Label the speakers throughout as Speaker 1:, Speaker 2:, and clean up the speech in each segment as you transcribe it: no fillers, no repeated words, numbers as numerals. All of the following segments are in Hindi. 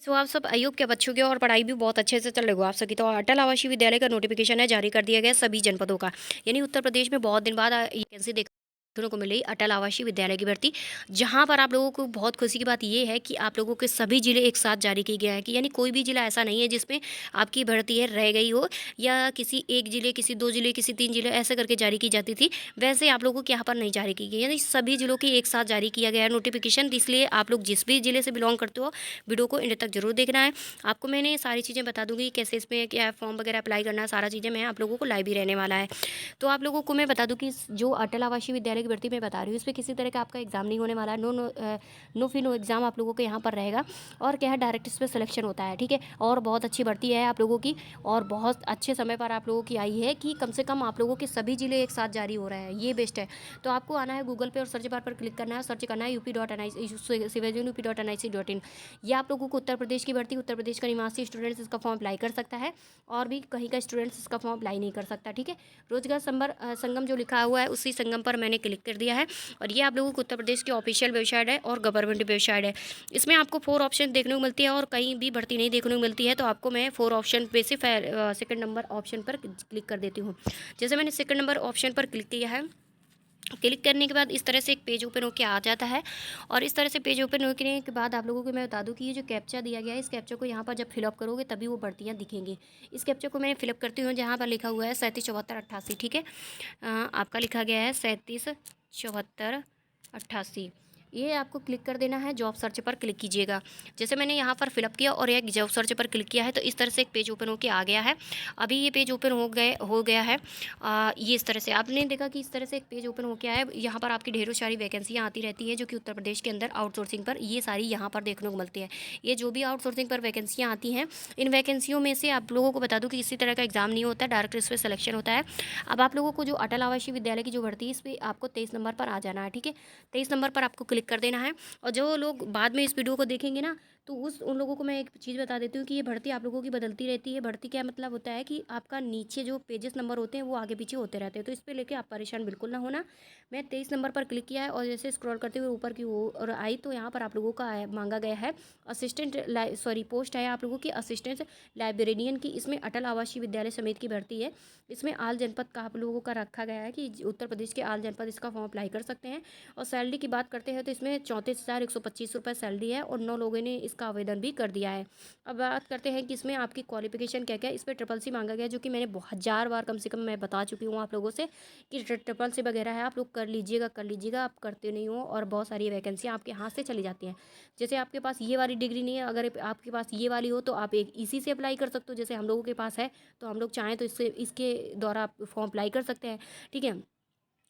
Speaker 1: सो आप सब आयोग के बच्चों की और पढ़ाई भी बहुत अच्छे से चल रही हो आप सबकी। तो अटल आवासीय विद्यालय का नोटिफिकेशन है जारी कर दिया गया सभी जनपदों का। यानी उत्तर प्रदेश में बहुत दिन बाद वैकेंसी देखने को मिली अटल आवासीय विद्यालय की भर्ती। जहां पर आप लोगों को बहुत खुशी की बात यह है कि आप लोगों के सभी जिले एक साथ जारी किए गए हैं कि यानी कोई भी जिला ऐसा नहीं है जिसमें आपकी भर्ती है रह गई हो, या किसी एक जिले, किसी दो जिले, किसी तीन जिले ऐसे करके जारी की जाती थी। वैसे आप लोगों के यहाँ पर नहीं जारी की गई, यानी सभी जिलों की एक साथ जारी किया गया है नोटिफिकेशन। इसलिए आप लोग जिस भी जिले से बिलोंग करते हो वीडियो को एंड तक जरूर देखना है। आपको मैंने सारी चीज़ें बता दूंगी कैसे इसमें क्या फॉर्म वगैरह अप्लाई करना है, सारा चीज़ें मैं आप लोगों को लाइव ही रहने वाला है। तो आप लोगों को मैं बता दूं कि जो अटल आवासीय विद्यालय की भर्ती मैं बता रही हूँ इसमें किसी तरह का आपका एग्जाम नहीं होने वाला है। नो फी नो एग्जाम आप लोगों को यहाँ पर रहेगा। और क्या है, डायरेक्ट इस पर सिलेक्शन होता है, ठीक है। और बहुत अच्छी भर्ती है आप लोगों की, और बहुत अच्छे समय पर आप लोगों की आई है कि कम से कम आप लोगों के सभी जिले एक साथ जारी हो रहे हैं, ये बेस्ट है। तो आपको आना है गूगल पे और सर्च बार पर क्लिक करना है, सर्च करना है UP.NIC.in। ये आप लोगों को उत्तर प्रदेश की भर्ती, उत्तर प्रदेश का निवासी स्टूडेंट्स इसका फॉर्म अप्लाई कर सकता है, और भी कहीं का स्टूडेंट्स इसका फॉर्म अप्लाई नहीं कर सकता, ठीक है। रोजगार संगम जो लिखा हुआ है उसी संगम पर मैंने क्लिक कर दिया है। और ये आप लोगों को उत्तर प्रदेश की ऑफिशियल वेबसाइट है और गवर्नमेंट वेबसाइट है। इसमें आपको 4 ऑप्शन देखने को मिलती है और कहीं भी भर्ती नहीं देखने को मिलती है। तो आपको मैं 4 ऑप्शन पे से सेकंड नंबर ऑप्शन पर क्लिक कर देती हूँ। जैसे मैंने सेकंड नंबर ऑप्शन पर क्लिक किया है, क्लिक करने के बाद इस तरह से एक पेज ओपन होकर आ जाता है। और इस तरह से पेज ओपन होने के बाद आप लोगों को मैं बता दूं कि ये जो कैप्चा दिया गया है, इस कैप्चा को यहाँ पर जब फिलअप करोगे तभी वो भर्तियाँ दिखेंगी। इस कैप्चा को मैं फिलअप करती हूँ, जहाँ पर लिखा हुआ है 377488, ठीक है। आपका लिखा गया है 377488। ये आपको क्लिक कर देना है, जॉब सर्च पर क्लिक कीजिएगा। जैसे मैंने यहाँ पर फिलअप किया और एक जॉब सर्च पर क्लिक किया है तो इस तरह से एक पेज ओपन होकर आ गया है। अभी ये पेज ओपन हो गया है। ये इस तरह से आपने देखा कि इस तरह से एक पेज ओपन हो गया है। यहाँ पर आपकी ढेरों सारी वैकेंसियाँ आती रहती है जो कि उत्तर प्रदेश के अंदर आउटसोर्सिंग पर ये सारी यहाँ पर देखने को मिलती है। ये जो भी आउटसोर्सिंग पर वैकेंसियाँ आती हैं, इन वैकेंसियों में से आप लोगों को बता दूँ कि किसी तरह का एग्जाम नहीं होता है, डायरेक्ट इस पर सिलेक्शन होता है। अब आप लोगों को जो अटल आवासीय विद्यालय की जो भर्ती है इस पर आपको 23 नंबर पर आ जाना है, ठीक है। 23 नंबर पर आपको क्लिक कर देना है। और जो लोग बाद में इस वीडियो को देखेंगे ना, तो उन लोगों को मैं एक चीज़ बता देती हूँ कि ये भर्ती आप लोगों की बदलती रहती है। भर्ती क्या मतलब होता है कि आपका नीचे जो पेजेस नंबर होते हैं वो आगे पीछे होते रहते हैं, तो इस पर लेके आप परेशान बिल्कुल ना होना। मैं 23 नंबर पर क्लिक किया है और जैसे स्क्रॉल करते हुए ऊपर की ओर आई तो यहाँ पर आप लोगों का मांगा गया है पोस्ट है आप लोगों की असिस्टेंट लाइब्रेरियन की। इसमें अटल आवासीय विद्यालय समेत की भर्ती है। इसमें आल जनपद का आप लोगों का रखा गया है कि उत्तर प्रदेश के आल जनपद इसका फॉर्म अप्लाई कर सकते हैं। और सैलरी की बात करते हैं तो इसमें 34,125 रुपये सैलरी है और 9 लोगों ने इसका आवेदन भी कर दिया है। अब बात करते हैं कि इसमें आपकी क्वालिफिकेशन क्या क्या है। इस पर SSS मांगा गया, जो कि मैंने 1000 बार कम से कम मैं बता चुकी हूँ आप लोगों से कि SSS वगैरह है, आप लोग कर लीजिएगा, आप करते नहीं हो और बहुत सारी वैकेंसियाँ आपके हाथ से चली जाती हैं। जैसे आपके पास ये वाली डिग्री नहीं है, अगर आपके पास ये वाली हो तो आप एक इसी से अप्लाई कर सकते हो, जैसे हम लोगों के पास है। तो हम लोग चाहें तो इसके द्वारा आप फॉर्म अप्लाई कर सकते हैं, ठीक है।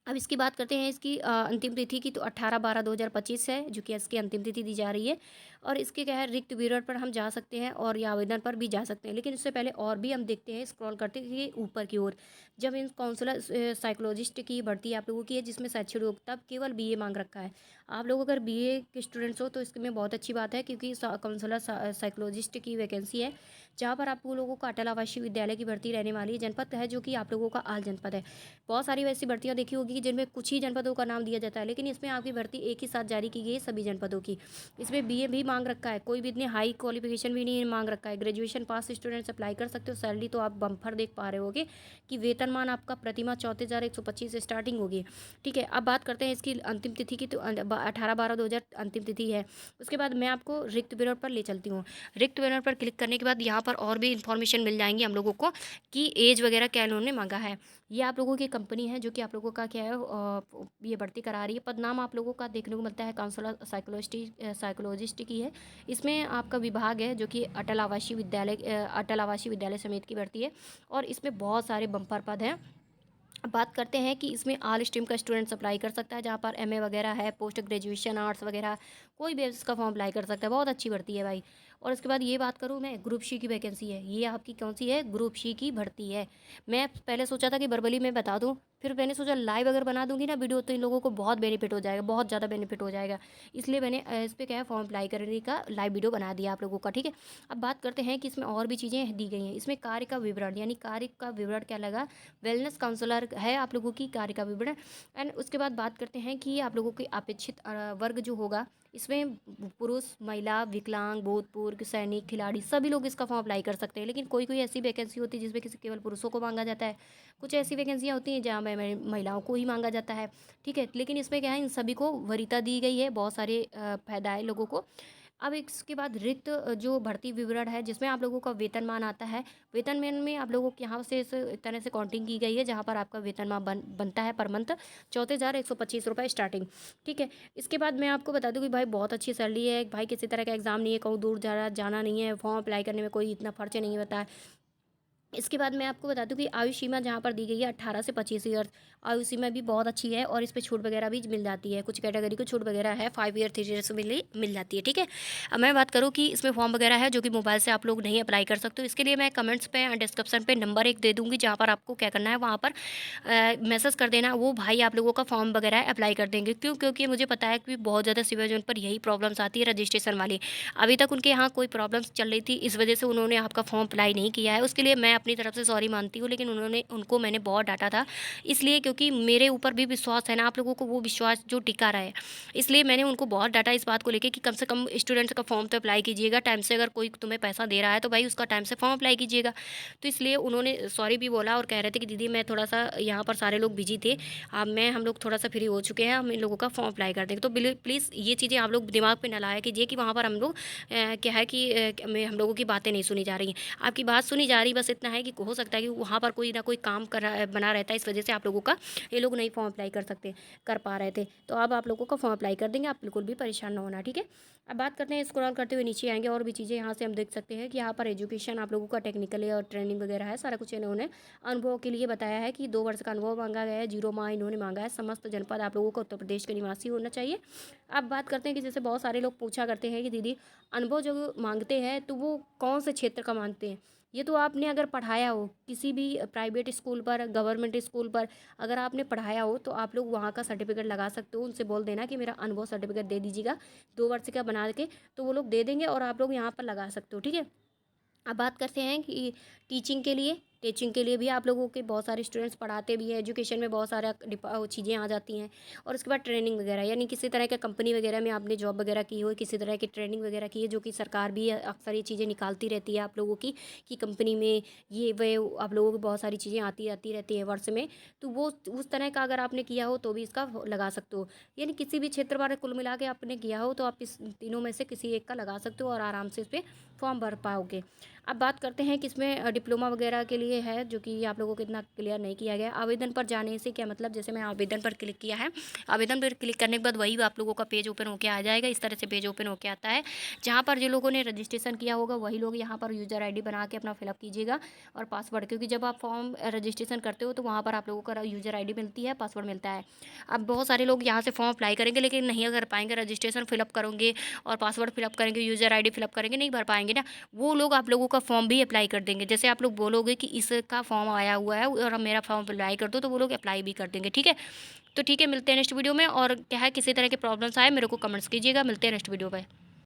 Speaker 1: अब इसकी बात करते हैं इसकी अंतिम तिथि की, तो 18/12/2025 है जो कि इसकी अंतिम तिथि दी जा रही है। और इसके क्या है, रिक्त विवरण पर हम जा सकते हैं और या आवेदन पर भी जा सकते हैं। लेकिन इससे पहले और भी हम देखते हैं, स्क्रॉल करते हैं ऊपर की ओर। जब इन काउंसलर साइकोलॉजिस्ट की भर्ती आप लोगों की है, जिसमें शैक्षणिक योग्यता केवल BA मांग रखा है। आप लोग अगर BA के स्टूडेंट्स हो तो इसमें बहुत अच्छी बात है, क्योंकि काउंसलर साइकोलॉजिस्ट की वैकेंसी है, जहाँ पर आप लोगों को अटल आवासीय विद्यालय की भर्ती रहने वाली है। जनपद है जो कि आप लोगों का आल जनपद है। बहुत सारी वैसी भर्तियां देखी होगी कि जिनमें कुछ ही जनपदों का नाम दिया जाता है, लेकिन इसमें आपकी भर्ती एक ही साथ जारी की गई है सभी जनपदों की। इसमें BA भी मांग रखा है, कोई भी इतनी हाई क्वालिफिकेशन भी नहीं मांग रखा है। ग्रेजुएशन पास स्टूडेंट्स अप्लाई कर सकते हो। सैलरी तो आप बम्पर देख पा रहे होगे कि वेतनमान आपका प्रतिमाह 34,125 से स्टार्टिंग होगी, ठीक है। अब बात करते हैं इसकी अंतिम तिथि की, तो 18/12/2000 अंतिम तिथि है। उसके बाद मैं आपको रिक्त विवरण पर ले चलती हूँ। रिक्त विवरण पर क्लिक करने के बाद यहाँ पर और भी इंफॉर्मेशन मिल जाएंगी हम लोगों को कि एज वगैरह क्या इन्होंने मांगा है। ये आप लोगों की कंपनी है जो कि आप लोगों का क्या है, ये भर्ती करा रही है। पदनाम आप लोगों का देखने को मिलता है काउंसलर साइकोलॉजिस्ट की है। इसमें आपका विभाग है जो कि अटल आवासीय विद्यालय समेत की भर्ती है। और इसमें बहुत सारे बम्पर पद हैं। अब बात करते हैं कि इसमें ऑल स्ट्रीम का स्टूडेंट्स अप्लाई कर सकता है, जहाँ पर MA वगैरह है, पोस्ट ग्रेजुएशन आर्ट्स वगैरह कोई भी इसका फॉर्म अप्लाई कर सकता है। बहुत अच्छी भर्ती है भाई। और उसके बाद ये बात करूँ मैं, ग्रुप C की वैकेंसी है। ये आपकी कौन सी है, ग्रुप C की भर्ती है। मैं पहले सोचा था कि बरबली में बता दूँ, फिर मैंने सोचा लाइव अगर बना दूँगी ना वीडियो तो इन लोगों को बहुत बेनिफिट हो जाएगा, बहुत ज़्यादा बेनिफिट हो जाएगा। इसलिए मैंने इस पे क्या है फॉर्म अप्लाई करने का लाइव वीडियो बना दिया आप लोगों का, ठीक है। अब बात करते हैं कि इसमें और भी चीज़ें दी गई हैं। इसमें कार्य का विवरण, यानी कार्य का विवरण क्या लगा, वेलनेस काउंसलर है आप लोगों की कार्य का विवरण। एंड उसके बाद बात करते हैं कि आप लोगों की अपेक्षित वर्ग जो होगा, इसमें पुरुष, महिला, विकलांग, भूतपूर्व सैनिक, खिलाड़ी सभी लोग इसका फॉर्म अप्लाई कर सकते हैं। लेकिन कोई कोई ऐसी वैकेंसी होती है जिसमें किसी केवल पुरुषों को मांगा जाता है, कुछ ऐसी वैकेंसियाँ होती हैं जहाँ महिलाओं को ही मांगा जाता है, ठीक है। लेकिन इसमें क्या है, इन सभी को वरीयता दी गई है, बहुत सारे फायदा है लोगों को। अब इसके बाद रिक्त जो भर्ती विवरण है जिसमें आप लोगों का वेतनमान आता है। वेतनमान में आप लोगों के यहाँ से इस तरह से काउंटिंग की गई है जहाँ पर आपका वेतनमान बनता है पर मंथ 34,125 रुपये स्टार्टिंग, ठीक है। इसके बाद मैं आपको बता दूं कि भाई बहुत अच्छी सैलरी है भाई, किसी तरह का एग्ज़ाम नहीं है, कहूँ दूर जाना नहीं है, फॉर्म अप्लाई करने में कोई इतना खर्च नहीं होता है। इसके बाद मैं आपको बता दूं कि आयु सीमा जहाँ पर दी गई है 18 से 25 ईयर, आयु सीमा भी बहुत अच्छी है और इस पे छूट वगैरह भी मिल जाती है, कुछ कैटेगरी को छूट वगैरह है, 5 ईयर 3 ईयर से मिल जाती है, ठीक है। अब मैं बात करूँ कि इसमें फॉर्म वगैरह है जो कि मोबाइल से आप लोग नहीं अप्लाई कर सकते हो। इसके लिए मैं कमेंट्स पे डिस्क्रिप्शन पे नंबर एक दे दूँगी जहाँ पर आपको क्या करना है, वहाँ पर मैसेज कर देना, वो भाई आप लोगों का फॉर्म वगैरह अप्लाई कर देंगे। क्यों? क्योंकि मुझे पता है कि बहुत ज़्यादा सिविल जोन पर यही प्रॉब्लम्स आती है रजिस्ट्रेशन वाली। अभी तक उनके यहाँ कोई प्रॉब्लम्स चल रही थी, इस वजह से उन्होंने आपका फॉर्म अप्लाई नहीं किया है। उसके लिए मैं अपनी तरफ से सॉरी मानती हूँ, लेकिन उनको मैंने बहुत डांटा था, इसलिए क्योंकि मेरे ऊपर भी विश्वास है ना, आप लोगों को वो विश्वास जो टिका रहा है, इसलिए मैंने उनको बहुत डांटा इस बात को लेके कि कम से कम स्टूडेंट्स का फॉर्म तो अप्लाई कीजिएगा टाइम से। अगर कोई तुम्हें पैसा दे रहा है तो भाई उसका टाइम से फॉर्म अप्लाई कीजिएगा। तो इसलिए उन्होंने सॉरी भी बोला और कह रहे थे कि दीदी मैं थोड़ा सा यहाँ पर सारे लोग बिजी थे, अब हम लोग थोड़ा सा फ्री हो चुके हैं, हम इन लोगों का फॉर्म अप्लाई कर देंगे। तो प्लीज़ ये चीज़ें आप लोग दिमाग पे ना लाया कीजिए कि वहाँ पर हम लोग क्या है कि हम लोगों की बातें नहीं सुनी जा रही हैं। आपकी बात सुनी जा रही, बस इतना है कि हो सकता है कि वहाँ पर कोई ना कोई काम बना रहता है, इस वजह से आप लोगों का ये लोग नहीं फॉर्म अप्लाई कर पा रहे थे। तो अब आप लोगों का फॉर्म अप्लाई कर देंगे, आप बिल्कुल भी परेशान ना होना, ठीक है। अब बात करते हैं, स्क्रॉल करते हुए नीचे आएंगे और भी चीज़ें यहाँ से हम देख सकते हैं कि यहाँ पर एजुकेशन आप लोगों का टेक्निकल और ट्रेनिंग वगैरह है, सारा कुछ इन्होंने अनुभव के लिए बताया है कि 2 वर्ष का अनुभव मांगा गया है, 0 माह इन्होंने मांगा है, समस्त जनपद आप लोगों को उत्तर प्रदेश के निवासी होना चाहिए। अब बात करते हैं कि जैसे बहुत सारे लोग पूछा करते हैं कि दीदी अनुभव जो मांगते हैं तो वो कौन से क्षेत्र का मांगते हैं। ये तो आपने अगर पढ़ाया हो किसी भी प्राइवेट स्कूल पर, गवर्नमेंट स्कूल पर, अगर आपने पढ़ाया हो तो आप लोग वहाँ का सर्टिफिकेट लगा सकते हो। उनसे बोल देना कि मेरा अनुभव सर्टिफिकेट दे दीजिएगा 2 वर्ष का बना के, तो वो लोग दे देंगे और आप लोग यहाँ पर लगा सकते हो, ठीक है। अब बात करते हैं कि टीचिंग के लिए भी आप लोगों के बहुत सारे स्टूडेंट्स पढ़ाते भी हैं, एजुकेशन में बहुत सारा चीज़ें आ जाती हैं। और उसके बाद ट्रेनिंग वगैरह, यानी किसी तरह का कंपनी वगैरह में आपने जॉब वगैरह की हो, किसी तरह की ट्रेनिंग वगैरह की है, जो कि सरकार भी अक्सर ये चीज़ें निकालती रहती है आप लोगों की कि कंपनी में ये वह आप लोगों को बहुत सारी चीज़ें आती रहती हैं वर्ष में। तो वो उस तरह का अगर आपने किया हो तो भी इसका लगा सकते हो, यानी किसी भी क्षेत्र पर कुल मिला के आपने किया हो तो आप इस तीनों में से किसी एक का लगा सकते हो और आराम से इस पर फॉर्म भर पाओगे। अब बात करते हैं कि इसमें डिप्लोमा वगैरह के लिए है, जो कि आप लोगों को इतना क्लियर नहीं किया गया। आवेदन पर जाने से क्या मतलब, जैसे मैं आवेदन पर क्लिक किया है, आवेदन पर क्लिक करने के बाद वही आप लोगों का पेज ओपन होकर आ जाएगा। इस तरह से पेज ओपन होकर आता है, जहाँ पर जो लोगों ने रजिस्ट्रेशन किया होगा वही लोग यहाँ पर यूज़र ID बना के अपना फिलअप कीजिएगा और पासवर्ड, क्योंकि जब आप फॉर्म रजिस्ट्रेशन करते हो तो वहाँ पर आप लोगों का यूज़र ID मिलती है, पासवर्ड मिलता है। अब बहुत सारे लोग यहाँ से फॉर्म अप्लाई करेंगे लेकिन नहीं कर पाएंगे, रजिस्ट्रेशन फिलअप करोगे और पासवर्ड फिलअप करेंगे, यूज़र ID फिलअप करेंगे, नहीं भर पाएंगे ना, वो लोग आप लोगों का फॉर्म भी अप्लाई कर देंगे। जैसे आप लोग बोलोगे कि इसका फॉर्म आया हुआ है और अब मेरा फॉर्म अप्लाई कर दो, तो वो लोग अप्लाई भी कर देंगे, ठीक है। तो ठीक है, मिलते हैं नेक्स्ट वीडियो में। और क्या है, किसी तरह की प्रॉब्लम्स आए मेरे को कमेंट्स कीजिएगा, मिलते हैं नेक्स्ट वीडियो पे।